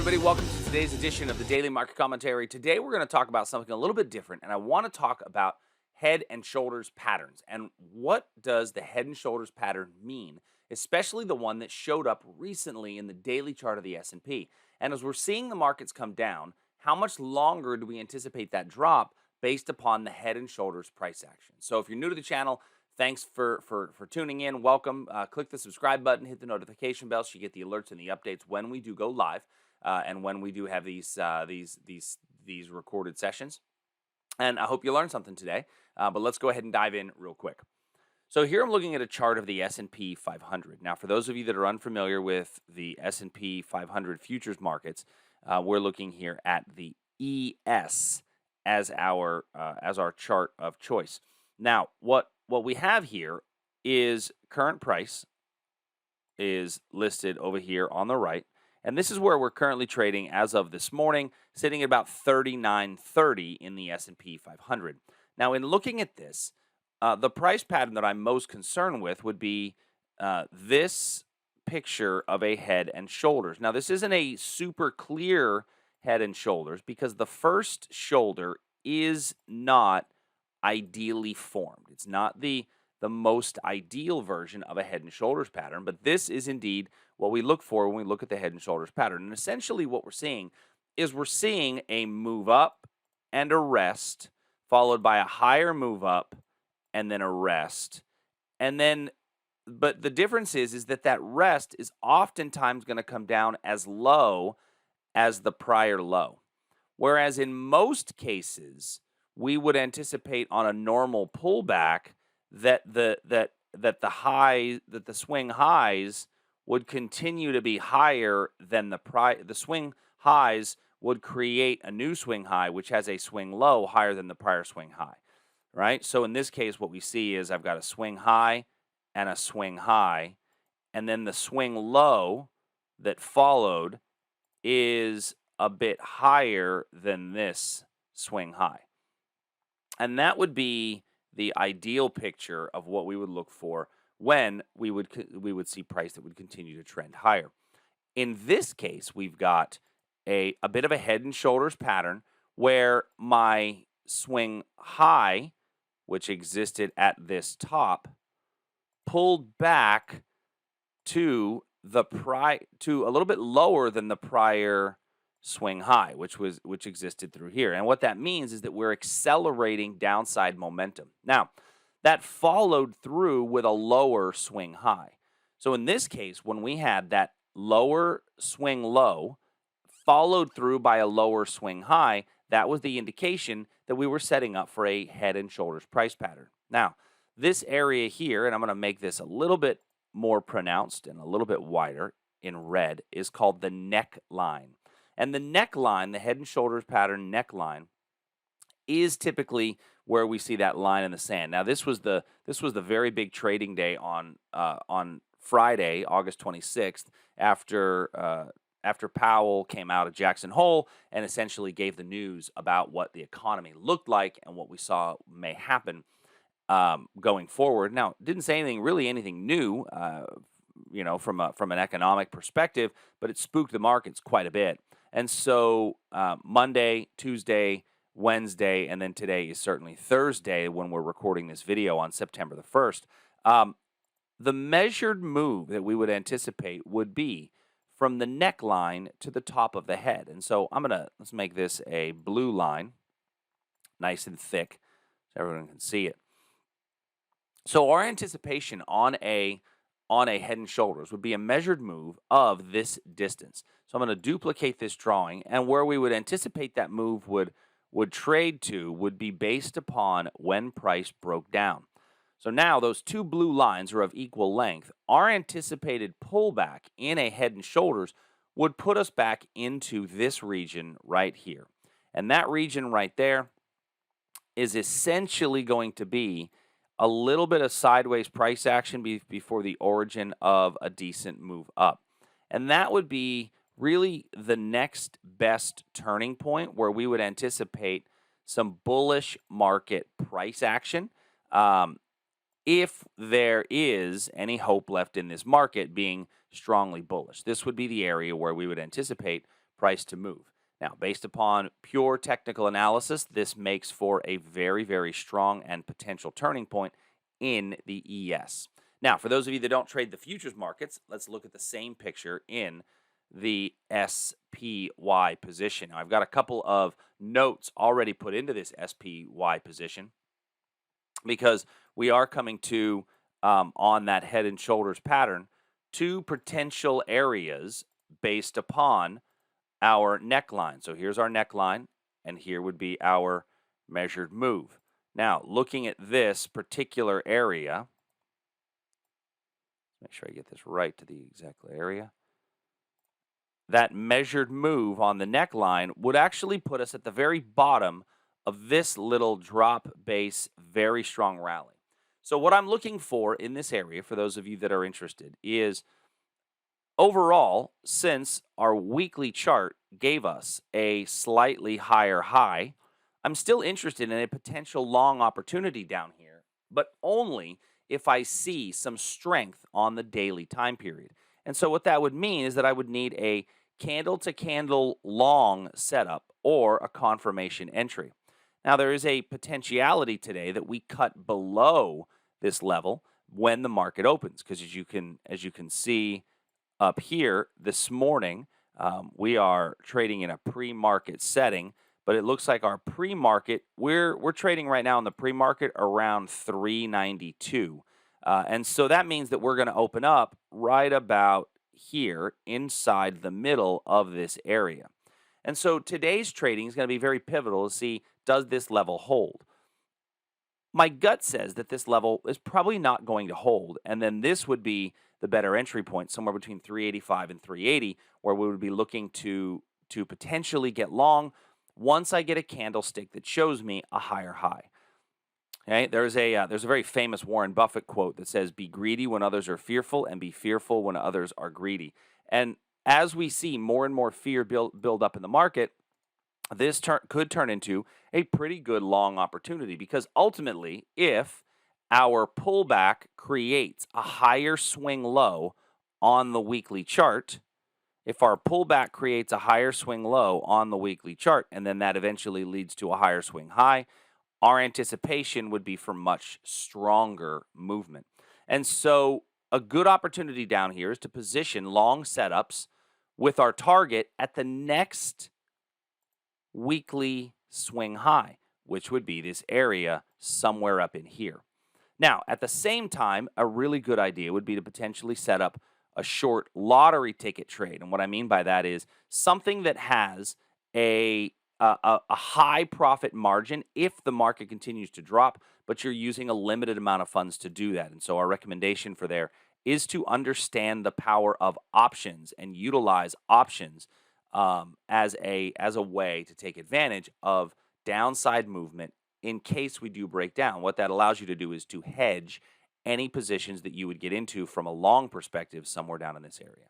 everybody. Welcome to today's edition of the Daily Market Commentary. Today, we're going to talk about something a little bit different, and I want to talk about head and shoulders patterns. And what does the head and shoulders pattern mean, especially the one that showed up recently in the daily chart of the S&P? And as we're seeing the markets come down, how much longer do we anticipate that drop based upon the head and shoulders price action? So if you're new to the channel, thanks for tuning in. Welcome. Click the subscribe button, hit the notification bell so you get the alerts and the updates when we do go live. And when we do have these recorded sessions. And I hope you learned something today. But let's go ahead and dive in real quick. So here I'm looking at a chart of the S&P 500. Now, for those of you that are unfamiliar with the S&P 500 futures markets, we're looking here at the ES as our chart of choice. Now, what we have here is current price is listed over here on the right. And this is where we're currently trading as of this morning, sitting at about 39.30 in the S&P 500. Now, in looking at this, the price pattern that I'm most concerned with would be this picture of a head and shoulders. Now, this isn't a super clear head and shoulders because the first shoulder is not ideally formed. It's not the most ideal version of a head and shoulders pattern, but this is indeed what we look for when we look at the head and shoulders pattern. And essentially what we're seeing is a move up and a rest, followed by a higher move up and then a rest. And then, but the difference is that rest is oftentimes going to come down as low as the prior low. Whereas in most cases, we would anticipate on a normal pullback that the swing highs would continue to be higher than the swing highs would create a new swing high, which has a swing low higher than the prior swing high, right? So in this case, what we see is I've got a swing high and a swing high, and then the swing low that followed is a bit higher than this swing high. And that would be the ideal picture of what we would look for when we would see price that would continue to trend higher. In this case, we've got a bit of a head and shoulders pattern where my swing high, which existed at this top, pulled back to a little bit lower than the prior swing high, which existed through here. And what that means is that we're accelerating downside momentum. Now, that followed through with a lower swing high. So in this case, when we had that lower swing low followed through by a lower swing high, that was the indication that we were setting up for a head and shoulders price pattern. Now, this area here, and I'm going to make this a little bit more pronounced and a little bit wider in red, is called the neckline. And the neckline, the head and shoulders pattern neckline, is typically where we see that line in the sand. Now, this was the very big trading day on Friday, August 26th, after Powell came out of Jackson Hole and essentially gave the news about what the economy looked like and what we saw may happen going forward. Now, didn't say anything new, from an economic perspective, but it spooked the markets quite a bit. And so Monday, Tuesday, Wednesday, and then today is certainly Thursday when we're recording this video on September the 1st. The measured move that we would anticipate would be from the neckline to the top of the head. And so let's make this a blue line, nice and thick, so everyone can see it. So our anticipation on a head and shoulders would be a measured move of this distance. So I'm going to duplicate this drawing, and where we would anticipate that move would trade to would be based upon when price broke down. So now those two blue lines are of equal length. Our anticipated pullback in a head and shoulders would put us back into this region right here. And that region right there is essentially going to be a little bit of sideways price action before the origin of a decent move up. And that would be really the next best turning point where we would anticipate some bullish market price action. If there is any hope left in this market being strongly bullish, this would be the area where we would anticipate price to move. Now, based upon pure technical analysis, this makes for a very, very strong and potential turning point in the ES. Now, for those of you that don't trade the futures markets, let's look at the same picture in the SPY position. Now, I've got a couple of notes already put into this SPY position because we are coming to, on that head and shoulders pattern, two potential areas based upon our neckline. So here's our neckline, and here would be our measured move. Now, looking at this particular area, make sure I get this right to the exact area. That measured move on the neckline would actually put us at the very bottom of this little drop base, very strong rally. So what I'm looking for in this area, for those of you that are interested, is overall, since our weekly chart gave us a slightly higher high, I'm still interested in a potential long opportunity down here, but only if I see some strength on the daily time period. And so what that would mean is that I would need a candle-to-candle long setup or a confirmation entry. Now, there is a potentiality today that we cut below this level when the market opens, because as you can see up here this morning, we are trading in a pre-market setting, but it looks like our pre-market, we're trading right now in the pre-market around 392. And so that means that we're going to open up right about here inside the middle of this area. And so today's trading is going to be very pivotal to see, does this level hold? My gut says that this level is probably not going to hold, and then this would be the better entry point, somewhere between 385 and 380, where we would be looking to potentially get long once I get a candlestick that shows me a higher high. Okay, there's a very famous Warren Buffett quote that says, "Be greedy when others are fearful, and be fearful when others are greedy." And as we see more and more fear build up in the market, this could turn into a pretty good long opportunity, because ultimately, if our pullback creates a higher swing low on the weekly chart, if our pullback creates a higher swing low on the weekly chart, and then that eventually leads to a higher swing high, our anticipation would be for much stronger movement. And so a good opportunity down here is to position long setups with our target at the next weekly swing high, which would be this area somewhere up in here. Now, at the same time, a really good idea would be to potentially set up a short lottery ticket trade. And what I mean by that is something that has a high profit margin if the market continues to drop, but you're using a limited amount of funds to do that. And so our recommendation for there is to understand the power of options and utilize options as a way to take advantage of downside movement in case we do break down. What that allows you to do is to hedge any positions that you would get into from a long perspective somewhere down in this area.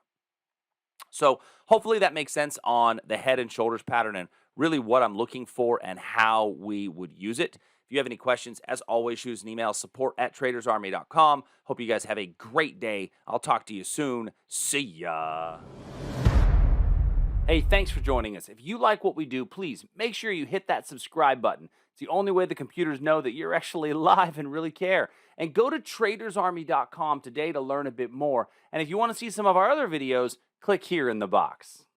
So hopefully that makes sense on the head and shoulders pattern and really what I'm looking for and how we would use it. If you have any questions, as always, shoot us an email, support@tradersarmy.com. Hope you guys have a great day. I'll talk to you soon. See ya. Hey, thanks for joining us. If you like what we do, please make sure you hit that subscribe button. It's the only way the computers know that you're actually live and really care. And go to TradersArmy.com today to learn a bit more. And if you want to see some of our other videos, click here in the box.